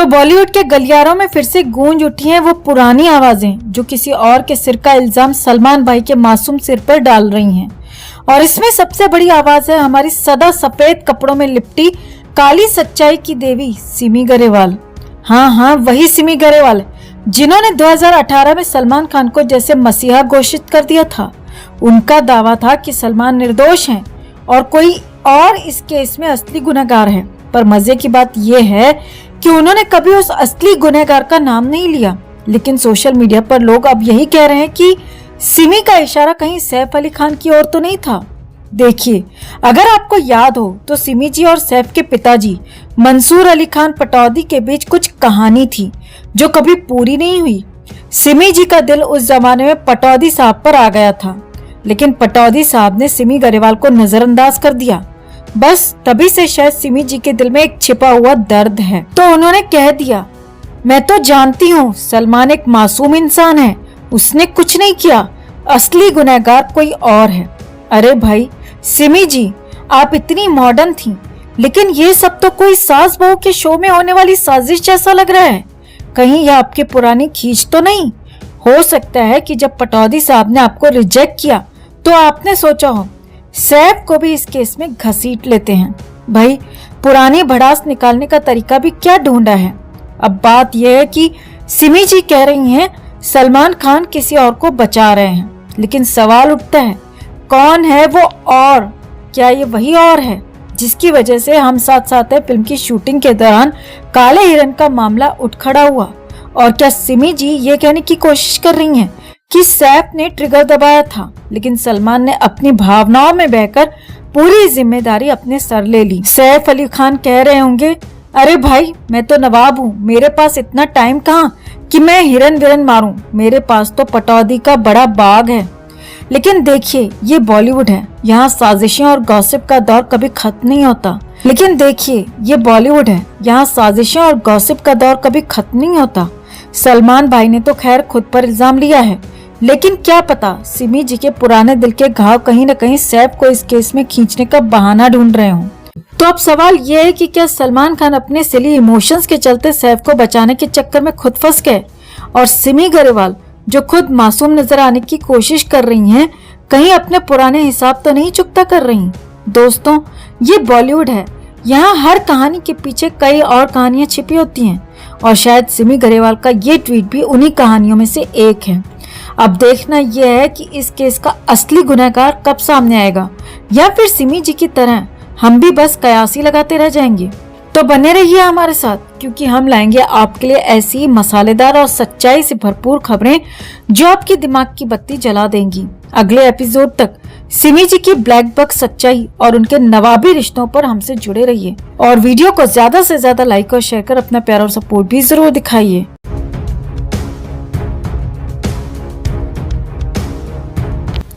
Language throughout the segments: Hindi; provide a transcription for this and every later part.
तो बॉलीवुड के गलियारों में फिर से गूंज उठी हैं वो पुरानी आवाजें जो किसी और के सिर का इल्जाम सलमान भाई के मासूम सिर पर डाल रही हैं। और इसमें सबसे बड़ी आवाज है हमारी सदा सफेद कपड़ों में लिपटी काली सच्चाई की देवी सिमी ग्रेवाल। हाँ, वही सिमी ग्रेवाल जिन्होंने 2018 में सलमान खान को जैसे मसीहा घोषित कर दिया था। उनका दावा था कि सलमान निर्दोष हैं और कोई और इस केस में असली गुनहगार है। पर मजे की बात यह है कि उन्होंने कभी उस असली गुनहगार का नाम नहीं लिया। लेकिन सोशल मीडिया पर लोग अब यही कह रहे हैं कि सिमी का इशारा कहीं सैफ अली खान की ओर तो नहीं था। देखिए, अगर आपको याद हो तो सिमी जी और सैफ के पिताजी मंसूर अली खान पटौदी के बीच कुछ कहानी थी जो कभी पूरी नहीं हुई। सिमी जी का दिल उस जमाने में पटौदी साहब पर आ गया था, लेकिन पटौदी साहब ने सिमी ग्रेवाल को नजरअंदाज कर दिया। बस तभी से शायद सिमी जी के दिल में एक छिपा हुआ दर्द है। तो उन्होंने कह दिया, मैं तो जानती हूँ सलमान एक मासूम इंसान है, उसने कुछ नहीं किया, असली गुनहगार कोई और है। अरे भाई सिमी जी, आप इतनी मॉडर्न थी, लेकिन ये सब तो कोई सास बहू के शो में होने वाली साजिश जैसा लग रहा है। कहीं यह आपकी पुरानी खींच तो नहीं? हो सकता है कि जब पटौदी साहब ने आपको रिजेक्ट किया तो आपने सोचा हो सैफ को भी इस केस में घसीट लेते हैं। भाई पुरानी भड़ास निकालने का तरीका भी क्या ढूंढा है। अब बात यह है कि सिमी जी कह रही हैं सलमान खान किसी और को बचा रहे हैं, लेकिन सवाल उठता है कौन है वो और? क्या ये वही और है जिसकी वजह से हम साथ साथ है फिल्म की शूटिंग के दौरान काले हिरन का मामला उठ खड़ा हुआ? और क्या सिमी जी ये कहने की कोशिश कर रही हैं कि सैफ ने ट्रिगर दबाया था, लेकिन सलमान ने अपनी भावनाओं में बहकर पूरी जिम्मेदारी अपने सर ले ली? सैफ अली खान कह रहे होंगे, अरे भाई मैं तो नवाब हूँ, मेरे पास इतना टाइम कहाँ कि मैं हिरन विरन मारूं, मेरे पास तो पटौदी का बड़ा बाग है। लेकिन देखिए, ये बॉलीवुड है, यहाँ साजिशें और गॉसिप का दौर कभी खत्म नहीं होता। लेकिन देखिए, ये बॉलीवुड है, यहाँ साजिशें और गॉसिप का दौर कभी खत्म नहीं होता। सलमान भाई ने तो खैर खुद पर इल्जाम लिया है, लेकिन क्या पता सिमी जी के पुराने दिल के घाव कहीं न कहीं सैफ को इस केस में खींचने का बहाना ढूंढ रहे हों। तो अब सवाल ये है कि क्या सलमान खान अपने सिली इमोशंस के चलते सैफ को बचाने के चक्कर में खुद फंस गए और सिमी ग्रेवाल जो खुद मासूम नजर आने की कोशिश कर रही हैं, कहीं अपने पुराने हिसाब तो नहीं चुकता कर रही? दोस्तों, ये बॉलीवुड है, यहाँ हर कहानी के पीछे कई और कहानियां छिपी होती हैं और शायद सिमी ग्रेवाल का ये ट्वीट भी उन्हीं कहानियों में से एक है। अब देखना यह है कि इस केस का असली गुनहगार कब सामने आएगा, या फिर सिमी जी की तरह हम भी बस कयासी लगाते रह जाएंगे। तो बने रहिए हमारे साथ, क्योंकि हम लाएंगे आपके लिए ऐसी मसालेदार और सच्चाई से भरपूर खबरें जो आपके दिमाग की बत्ती जला देंगी। अगले एपिसोड तक सिमी जी की ब्लैक बक सच्चाई और उनके नवाबी रिश्तों पर हमसे जुड़े रहिए और वीडियो को ज्यादा से ज्यादा लाइक और शेयर कर अपना प्यार और सपोर्ट भी जरूर दिखाइए।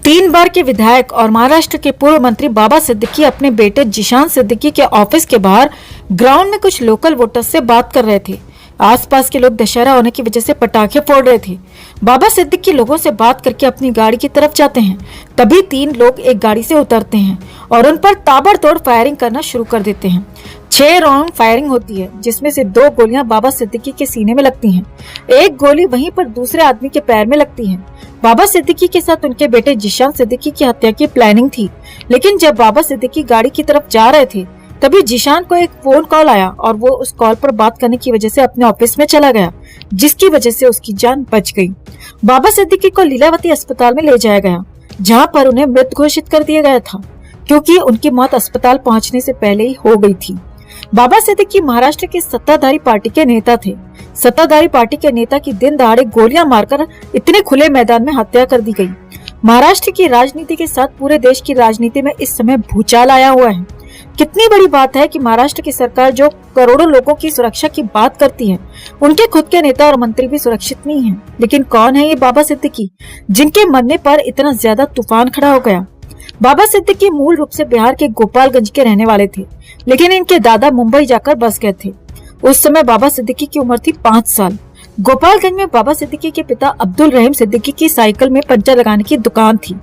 3 बार के विधायक और महाराष्ट्र के पूर्व मंत्री बाबा सिद्दीकी अपने बेटे जिशान सिद्दीकी के ऑफिस के बाहर ग्राउंड में कुछ लोकल वोटर्स से बात कर रहे थे। आसपास के लोग दशहरा होने की वजह से पटाखे फोड़ रहे थे। बाबा सिद्दीकी लोगों से बात करके अपनी गाड़ी की तरफ जाते हैं, तभी 3 लोग एक गाड़ी से उतरते हैं और उन पर ताबड़तोड़ फायरिंग करना शुरू कर देते हैं। 6 राउंड फायरिंग होती है, जिसमें से 2 गोलियां बाबा सिद्दीकी के सीने में लगती हैं। एक गोली वहीं पर दूसरे आदमी के पैर में लगती है। बाबा सिद्दीकी के साथ उनके बेटे जिशान सिद्दीकी की हत्या की प्लानिंग थी, लेकिन जब बाबा सिद्दीकी गाड़ी की तरफ जा रहे थे तभी जिशान को एक फोन कॉल आया और वो उस कॉल पर बात करने की वजह से अपने ऑफिस में चला गया, जिसकी वजह से उसकी जान बच गई। बाबा सिद्दीकी को लीलावती अस्पताल में ले जाया गया, जहां पर उन्हें मृत घोषित कर दिया गया था, क्योंकि उनकी मौत अस्पताल पहुंचने से पहले ही हो गई थी। बाबा सिद्दीकी महाराष्ट्र की सत्ताधारी पार्टी के नेता थे। सत्ताधारी पार्टी के नेता की दिन दहाड़े गोलियां मारकर इतने खुले मैदान में हत्या कर दी गई। महाराष्ट्र की राजनीति के साथ पूरे देश की राजनीति में इस समय भूचाल आया हुआ है। कितनी बड़ी बात है कि महाराष्ट्र की सरकार जो करोड़ों लोगों की सुरक्षा की बात करती है, उनके खुद के नेता और मंत्री भी सुरक्षित नहीं हैं। लेकिन कौन है ये बाबा सिद्दीकी जिनके मरने पर इतना ज्यादा तूफान खड़ा हो गया? बाबा सिद्दीकी मूल रूप से बिहार के गोपालगंज के रहने वाले थे, लेकिन इनके दादा मुंबई जाकर बस गए थे। उस समय बाबा सिद्दीकी की उम्र थी 5 साल। गोपालगंज में बाबा सिद्दीकी के पिता अब्दुल रहीम सिद्दीकी की साइकिल में पंचर लगाने की दुकान थी,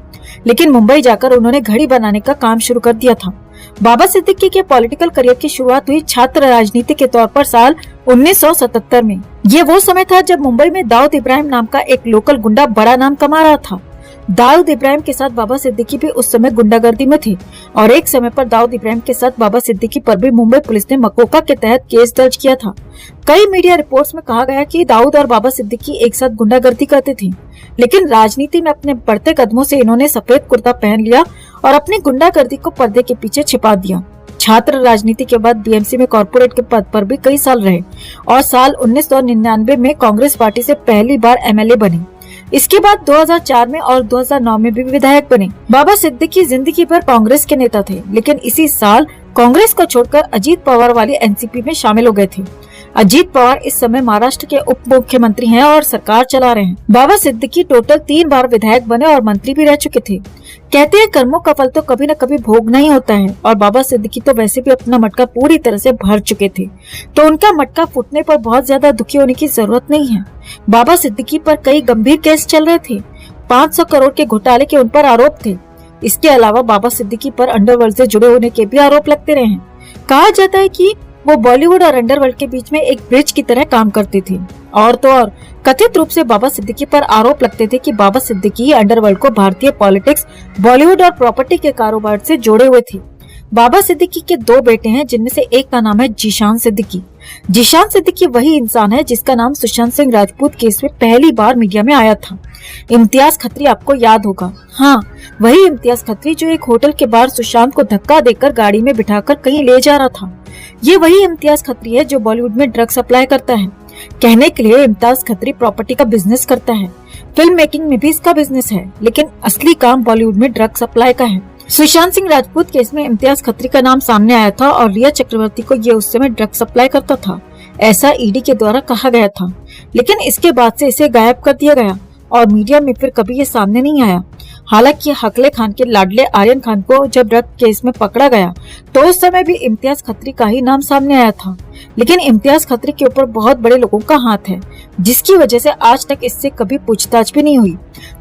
लेकिन मुंबई जाकर उन्होंने घड़ी बनाने का काम शुरू कर दिया था। बाबा सिद्दीकी के पॉलिटिकल करियर की शुरुआत हुई छात्र राजनीति के तौर पर साल 1977 में। ये वो समय था जब मुंबई में दाऊद इब्राहिम नाम का एक लोकल गुंडा बड़ा नाम कमा रहा था। दाऊद इब्राहिम के साथ बाबा सिद्दीकी भी उस समय गुंडागर्दी में थे और एक समय पर दाऊद इब्राहिम के साथ बाबा सिद्दीकी पर भी मुंबई पुलिस ने मकोका के तहत केस दर्ज किया था। कई मीडिया रिपोर्ट्स में कहा गया कि दाऊद और बाबा सिद्दीकी एक साथ गुंडागर्दी करते थे, लेकिन राजनीति में अपने बढ़ते कदमों से इन्होंने सफेद कुर्ता पहन लिया और अपनी गुंडागर्दी को पर्दे के पीछे छिपा दिया। छात्र राजनीति के बाद बीएमसी में कॉर्पोरेट के पद पर भी कई साल रहे और साल 1999 में कांग्रेस पार्टी से पहली बार एमएलए बने। इसके बाद 2004 में और 2009 में भी विधायक बने। बाबा सिद्दीकी जिंदगी भर कांग्रेस के नेता थे, लेकिन इसी साल कांग्रेस को छोड़कर अजीत पवार वाली एनसीपी में शामिल हो गए थे। अजीत पवार इस समय महाराष्ट्र के उप मुख्यमंत्री हैं और सरकार चला रहे हैं। बाबा सिद्दीकी टोटल 3 बार विधायक बने और मंत्री भी रह चुके थे। कहते हैं कर्मों का फल तो कभी न कभी भोगना ही होता है और बाबा सिद्दीकी तो वैसे भी अपना मटका पूरी तरह से भर चुके थे, तो उनका मटका फूटने पर बहुत ज्यादा दुखी होने की जरूरत नहीं है। बाबा सिद्दीकी पर कई गंभीर केस चल रहे थे। 500 करोड़ के घोटाले के उन पर आरोप थे। इसके अलावा बाबा सिद्दीकी पर अंडरवर्ल्ड से जुड़े होने के भी आरोप लगते रहे हैं। कहा जाता है कि वो बॉलीवुड और अंडरवर्ल्ड के बीच में एक ब्रिज की तरह काम करते थे। और तो और कथित रूप से बाबा सिद्दीकी पर आरोप लगते थे कि बाबा सिद्दीकी अंडरवर्ल्ड को भारतीय पॉलिटिक्स, बॉलीवुड और प्रॉपर्टी के कारोबार से जोड़े हुए थे। बाबा सिद्दीकी के 2 बेटे हैं, जिनमें से एक का नाम है जीशान सिद्दीकी। जीशान सिद्दीकी वही इंसान है जिसका नाम सुशांत सिंह राजपूत केस में पहली बार मीडिया में आया था। इम्तियाज खत्री आपको याद होगा, हाँ वही इम्तियाज खत्री जो एक होटल के बाहर सुशांत को धक्का देकर गाड़ी में बिठाकर कहीं ले जा रहा था। ये वही इम्तियाज खत्री है जो बॉलीवुड में ड्रग सप्लाई करता है। कहने के लिए इम्तियाज खत्री प्रॉपर्टी का बिजनेस करता है, फिल्म मेकिंग में भी इसका बिजनेस है, लेकिन असली काम बॉलीवुड में ड्रग सप्लाई का है। सुशांत सिंह राजपूत केस में इम्तियाज खत्री का नाम सामने आया था और रिया चक्रवर्ती को ये उस समय ड्रग सप्लाई करता था, ऐसा ईडी के द्वारा कहा गया था। लेकिन इसके बाद से इसे गायब कर दिया गया और मीडिया में फिर कभी ये सामने नहीं आया। हालांकि हकले खान के लाडले आर्यन खान को जब ड्रग केस में पकड़ा गया तो उस समय भी इम्तियाज खत्री का ही नाम सामने आया था, लेकिन इम्तियाज खत्री के ऊपर बहुत बड़े लोगों का हाथ है, जिसकी वजह से आज तक इससे कभी पूछताछ भी नहीं हुई।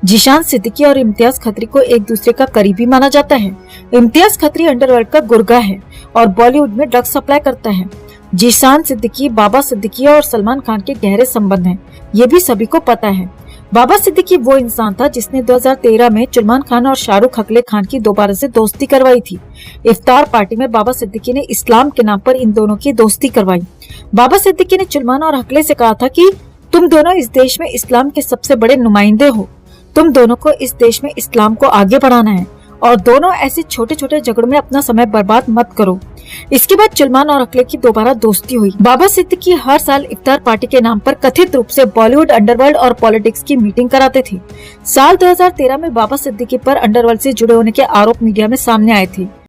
जीशान सिद्दीकी और इम्तियाज खत्री को एक दूसरे का करीबी माना जाता है। इम्तियाज खत्री अंडरवर्ल्ड का गुर्गा है और बॉलीवुड में ड्रग सप्लाई करता है। जीशान सिद्दीकी, बाबा सिद्दीकी और सलमान खान के गहरे संबंध हैं, ये भी सभी को पता है। बाबा सिद्दीकी वो इंसान था जिसने 2013 में सलमान खान और शाहरुख हकले खान की दोबारा से दोस्ती करवाई थी। इफ्तार पार्टी में बाबा सिद्दीकी ने इस्लाम के नाम पर इन दोनों की दोस्ती करवाई। बाबा सिद्दीकी ने सलमान और हकले से कहा था कि तुम दोनों इस देश में इस्लाम के सबसे बड़े नुमाइंदे हो, तुम दोनों को इस देश में इस्लाम को आगे बढ़ाना है और दोनों ऐसे छोटे छोटे झगड़ों में अपना समय बर्बाद मत करो। इसके बाद सलमान और हकले की दोबारा दोस्ती हुई। बाबा सिद्दीकी हर साल इफ्तार पार्टी के नाम पर कथित रूप से बॉलीवुड, अंडरवर्ल्ड और पॉलिटिक्स की मीटिंग कराते थे। साल 2013 में बाबा सिद्दीकी पर अंडरवर्ल्ड से जुड़े होने के आरोप मीडिया में सामने आए थे।